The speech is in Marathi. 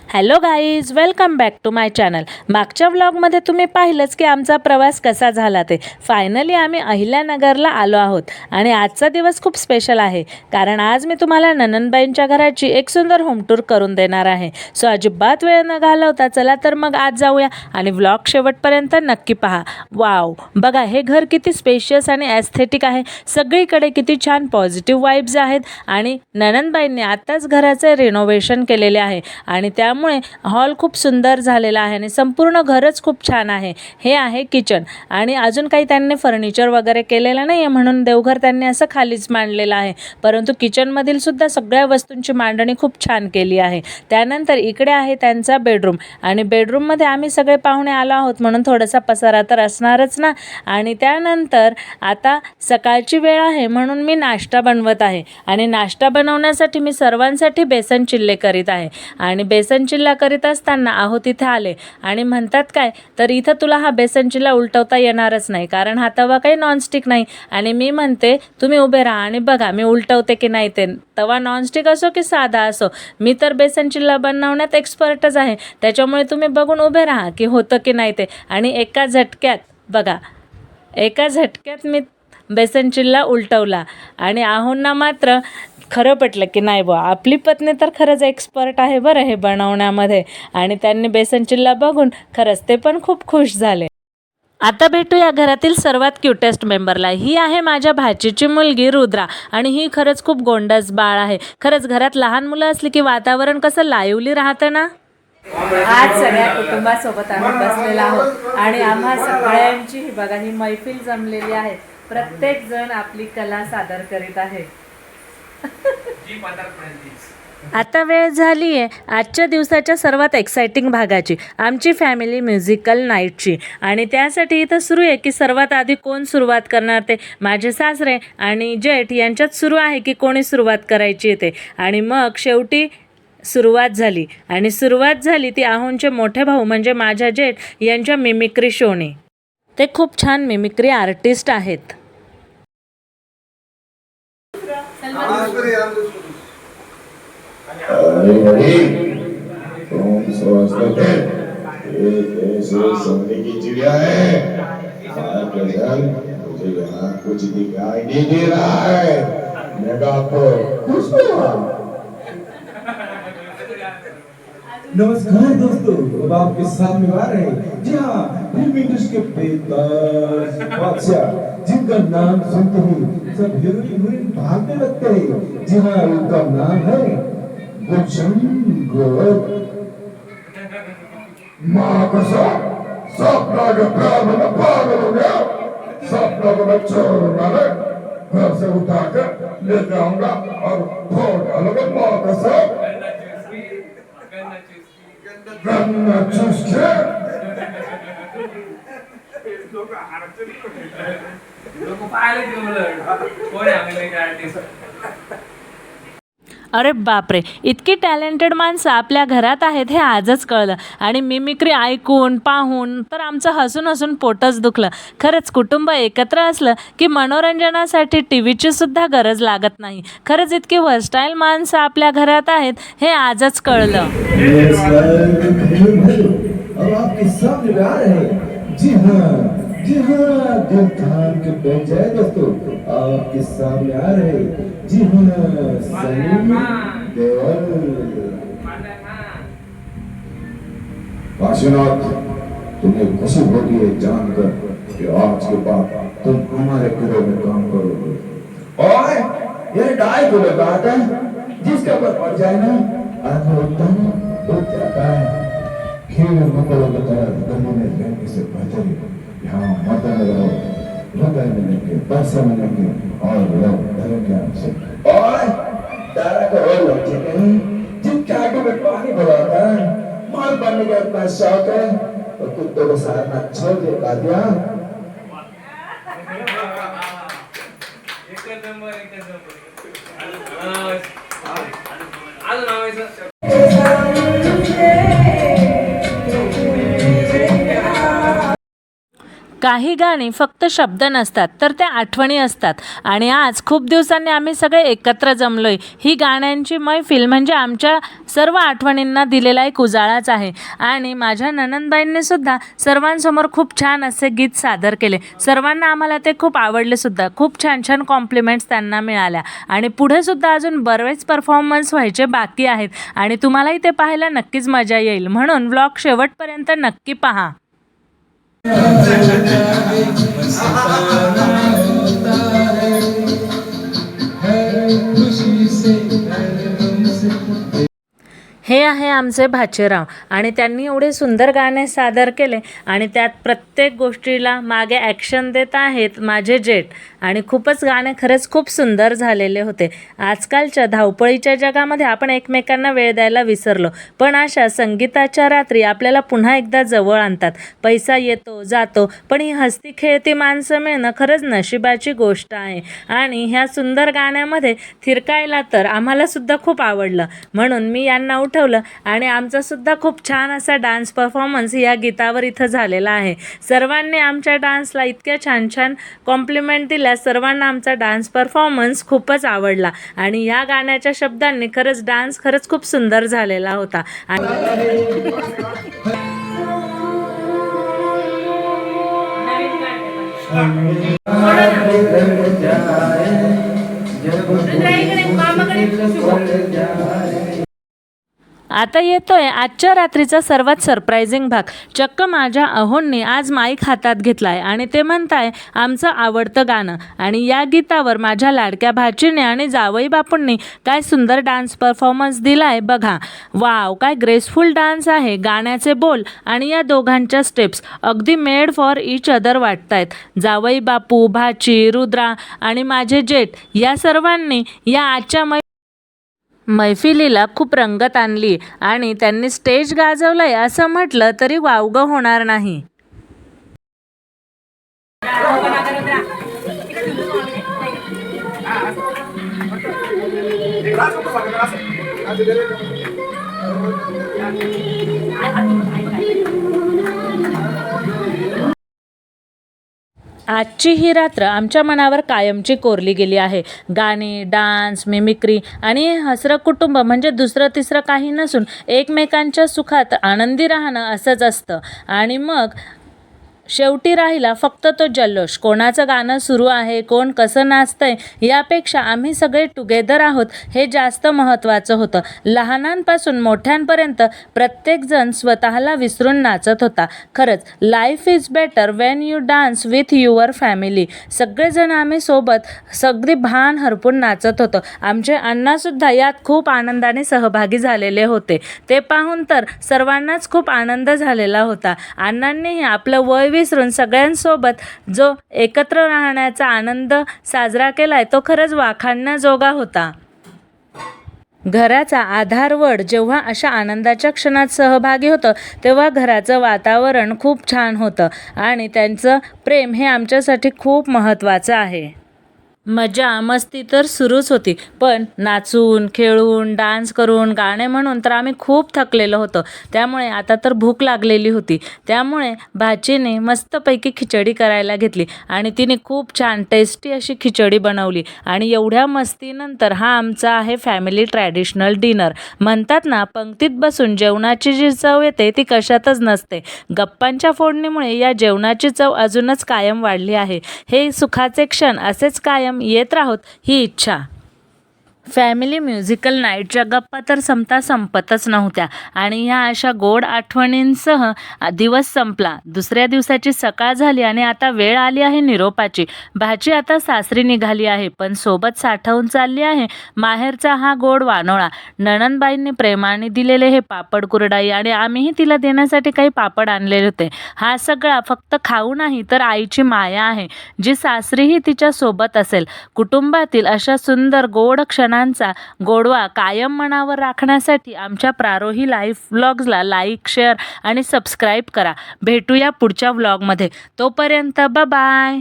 Hello guys, welcome back to my channel. मागच्या व्लॉगमध्ये तुम्ही पाहिलंच की आमचा प्रवास कसा झाला ते. फायनली आम्ही अहिल्यानगरला आलो आहोत आणि आजचा दिवस खूप स्पेशल आहे, कारण आज मी तुम्हाला ननंदबाईंच्या घराची एक सुंदर होम टूर करून देणार आहे. सो अजिबात वेळ न घालवता चला तर मग आज जाऊया आणि व्लॉग शेवटपर्यंत नक्की पहा. वाव, बघा हे घर किती स्पेशियस आणि ॲस्थेटिक आहे. सगळीकडे किती छान पॉझिटिव्ह वाईब्स आहेत आणि ननंदबाईंनी आत्ताच घराचे रिनोव्हेशन केलेले आहे आणि त्यामुळे हॉल खूप सुंदर झालेला आहे आणि संपूर्ण घरच खूप छान आहे. हे आहे किचन आणि अजून काही त्यांनी फर्निचर वगैरे केलेलं नाही आहे, म्हणून देवघर त्यांनी असं खालीच मांडलेलं आहे. परंतु किचनमधील सुद्धा सगळ्या वस्तूंची मांडणी खूप छान केली आहे. त्यानंतर इकडे आहे त्यांचा बेडरूम आणि बेडरूममध्ये आम्ही सगळे पाहुणे आलो आहोत म्हणून थोडासा पसारा तर असणारच ना. आणि त्यानंतर आता सकाळची वेळ आहे म्हणून मी नाश्ता बनवत आहे आणि नाश्ता बनवण्यासाठी मी सर्वांसाठी बेसन चिल्ले करीत आहे. आणि बेसन चिल्ला करीत असताना आहो तिथे आले आणि म्हणतात काय, तर इथं तुला हा बेसन चिल्ला उलटवता येणारच नाही, कारण हा तवा काही नॉनस्टिक नाही. आणि मी म्हणते तुम्ही उभे राहा आणि बघा मी उलटवते की नाही ते. तवा नॉनस्टिक असो की साधा असो, मी तर बेसन चिल्ला बनवण्यात एक्सपर्टच आहे. त्याच्यामुळे तुम्ही बघून उभे राहा की होतं की नाही ते. आणि एका झटक्यात मी बेसन चिल्ला उलटवला आणि आहोंना मात्र खरं पटलं की नाही बुवा, आपली पत्नी तर खरंच एक्सपर्ट आहे बरं हे बनवण्यामध्ये. आणि त्यांनी बेसन चिल्ला बघून खरंच ते पण खूप खुश झाले. आता भेटूया घरातील सर्वात क्यूटेस्ट मेंबरला. ही आहे माझ्या भाचीची मुलगी रुद्रा आणि ही खरंच खूप गोंडस बाळ आहे. खरंच घरात लहान मुलं असली की वातावरण कसं लाईव्हली राहतं ना. आज सगळ्या कुटुंबासोबत आम्ही बसलेलो आहोत आणि आम्हा सगळ्यांची बघा ही मैफिल जमलेली आहे. प्रत्येक जण आपली कला सादर करीत आहे. आता वेळ झाली आहे आजच्या दिवसाच्या सर्वात एक्साइटिंग भागाची, आमची फॅमिली म्युझिकल नाईटची. आणि त्यासाठी इथं सुरू आहे की सर्वात आधी कोण सुरुवात करणार ते. माझे सासरे आणि जेठ यांच्यात सुरू आहे की कोणी सुरुवात करायची ते. आणि मग शेवटी सुरुवात झाली ती आहोंचे मोठे भाऊ म्हणजे माझ्या जेठ यांच्या मिमिक्री शोने. ते खूप छान मिमिक्री आर्टिस्ट आहेत. तुम सोचते थे एक ऐसे सोने की चिड़िया है, मुझे यहाँ कुछ दिखाई नहीं दे रहा है। मैं आपको खुश हुआ। नमस्कार दोस्तों, अब आपके सामने आ रहे हैं जी हाँ, फिल्म इंडस्ट्री के बेताज बादशाह, जिनका नाम सुनते ही सब हीरोइन भागने लगते हैं। जी हाँ, उनका नाम है गुलशन गोयल। माँ कसम, सपना के प्यार में मैं पागल हो गया। सपना को मैं छोड़ूंगा नहीं, घर से उठाकर ले जाऊंगा और फोड़ डालूंगा। माँ कसम, गन्ना चूस के अरे बापरे, इतकी टॅलेंटेड माणसं आपल्या घरात आहेत हे आजच कळलं. आणि मिमिक्री ऐकून पाहून तर आमचं हसून पोटच दुखलं. खरंच कुटुंब एकत्र असलं की मनोरंजनासाठी टी व्हीची सुद्धा गरज लागत नाही. खरंच इतकी वर्स्टाईल माणसं आपल्या घरात आहेत हे आजच कळलं. अब आपके सामने आ रहे हैं जी हाँ, दिल थाम के बैठ जाए दोस्तों, आपके सामने आ रहे हैं जी हाँ, सनी देओल। काशीनाथ, तुम्हें खुशी होगी है जानकर कि आज के बाद तुम हमारे घरों में काम करोगे। और ये डाई को लगाता जिसके ऊपर पड़ जाए ना, आदमी होता है उठ जाता है। खेल मुकलों की तरह गली में रहने से बेहतर है यहाँ मदन रहो, हृदय मिलेंगे, पैसे मिलेंगे और लोग डरेंगे आपसे। और दारा का और लोग ठीक है, जिनके आगे में पानी भराता है, माल बनने का इतना शौक है तो कुत्तों को सारना छोड़ दे कादिया। काही गाणी फक्त शब्द नसतात तर त्या आठवणी असतात आणि आज खूप दिवसांनी आम्ही सगळे एकत्र जमलोय. ही गाण्यांची मैफिल म्हणजे आमच्या सर्व आठवणींना दिलेला एक उजाळाच आहे. आणि माझ्या नणंदबाईंनी सुद्धा सर्वांसमोर खूप छान असे गीत सादर केले. सर्वांना आम्हाला ते खूप आवडले सुद्धा. खूप छान छान कॉम्प्लिमेंट्स त्यांना मिळाल्या आणि पुढे सुद्धा अजून बरेच परफॉर्मन्स व्हायचे बाकी आहेत आणि तुम्हालाही ते पाहायला नक्कीच मजा येईल. म्हणून व्लॉग शेवटपर्यंत नक्की पहा. हे आहे आमचे भाचेराव आणि त्यांनी एवढे सुंदर गाणे सादर केले आणि त्यात प्रत्येक गोष्टीला मागे ॲक्शन देत आहेत माझे जेठ आणि खूपच गाणे खरंच खूप सुंदर झालेले होते. आजकालच्या धावपळीच्या जगामध्ये आपण एकमेकांना वेळ द्यायला विसरलो, पण अशा संगीताच्या रात्री आपल्याला पुन्हा एकदा जवळ आणतात. पैसा येतो जातो, पण ही हसती खेळती माणसं मिळणं खरंच नशिबाची गोष्ट आहे. आणि ह्या सुंदर गाण्यामध्ये थिरकायला तर आम्हाला सुद्धा खूप आवडलं, म्हणून मी यांना उठवलं आणि आमचा सुद्धा खूप छान असा डान्स परफॉर्मन्स या गीतावर इथं झालेला आहे. सर्वांनी आमच्या डान्सला इतक्या छान छान कॉम्प्लिमेंट दिल्या. सर्वांना आमचा डान्स परफॉर्मन्स खूपच आवडला आणि या गाण्याच्या शब्दांनी खरंच डान्स खरंच खूप सुंदर झालेला होता. आता येतोय आजच्या रात्रीचा सर्वात सरप्रायझिंग भाग. चक्क माझ्या अहोंनी आज माईक हातात घेतलाय आणि ते म्हणताय आमचं आवडतं गाणं. आणि या गीतावर माझ्या लाडक्या भाचीने आणि जावई बापूंनी काय सुंदर डान्स परफॉर्मन्स दिलाय बघा. वाव, काय ग्रेसफुल डान्स आहे. गाण्याचे बोल आणि या दोघांच्या स्टेप्स अगदी मेड फॉर इच अदर वाटतायत. जावई बापू, भाची, रुद्रा आणि माझे जेठ या सर्वांनी या आजच्या मैफिलीला खूप रंगत आणली आणि त्यांनी स्टेज गाजवलंय असं म्हटलं तरी वावगं होणार नाही. आजची ही रात्र आमच्या मनावर कायमची कोरली गेली आहे. गाणी, डान्स, मिमिक्री आणि हसरं कुटुंब म्हणजे दुसरं तिसरं काही नसून एकमेकांच्या सुखात आनंदी राहणं असंच असतं. आणि मग शेवटी राहिला फक्त तो जल्लोष. कोणाचं गाणं सुरू आहे, कोण कसं नाचतंय यापेक्षा आम्ही सगळे टुगेदर आहोत हे जास्त महत्त्वाचं होतं. लहानांपासून मोठ्यांपर्यंत प्रत्येकजण स्वतःला विसरून नाचत होता. खरंच life is better Wien you dance with your family. सगळेजण आम्ही सोबत अगदी भान हरपून नाचत होतो. आमचे अण्णासुद्धा यात खूप आनंदाने सहभागी झालेले होते. ते पाहून तर सर्वांनाच खूप आनंद झालेला होता. अण्णांनीही आपलं वय विसरून सगळ्यांसोबत जो एकत्र राहण्याचा आनंद साजरा केलाय तो खरंच वाखाणण्याजोगा होता. घराचा आधारवड जेव्हा अशा आनंदाच्या क्षणात सहभागी होतं तेव्हा घराचं वातावरण खूप छान होतं आणि त्यांचं प्रेम हे आमच्यासाठी खूप महत्त्वाचं आहे. मजा मस्ती तर सुरूच होती, पण नाचून खेळून डान्स करून गाणे म्हणून तर आम्ही खूप थकलेलो होतो. त्यामुळे आता तर भूक लागलेली होती. त्यामुळे भाचीने मस्तपैकी खिचडी करायला घेतली आणि तिने खूप छान टेस्टी अशी खिचडी बनवली. आणि एवढ्या मस्तीनंतर हा आमचा आहे फॅमिली ट्रॅडिशनल डिनर. म्हणतात ना, पंक्तीत बसून जेवणाची जी चव येते ती कशातच नसते. गप्पांच्या फोडणीमुळे या जेवणाची चव अजूनच कायम वाढली आहे. हे सुखाचे क्षण असेच कायम येत राहोत ही इच्छा. फॅमिली म्युझिकल नाईटच्या गप्पा तर संपतच नव्हत्या आणि ह्या अशा गोड आठवणींसह दिवस संपला. दुसऱ्या दिवसाची सकाळ झाली आणि आता वेळ आली आहे निरोपाची. भाची आता सासरी निघाली आहे, पण सोबत साठवून चालली आहे माहेरचा हा गोड वानोळा. नणंदबाईंनी प्रेमाने दिलेले हे पापड कुरडाई आणि आम्हीही तिला देण्यासाठी काही पापड आणलेले होते. हा सगळा फक्त खाऊ नाही तर आईची माया आहे, जी सासरीही तिच्या सोबत असेल. कुटुंबातील अशा सुंदर गोड क्षणांचा गोडवा कायम मनावर राखण्यासाठी आमच्या प्रारोही लाईफ व्लॉग्सला लाईक, शेअर आणि सबस्क्राईब करा. भेटूया पुढच्या व्लॉगमध्ये. तोपर्यंत बाय.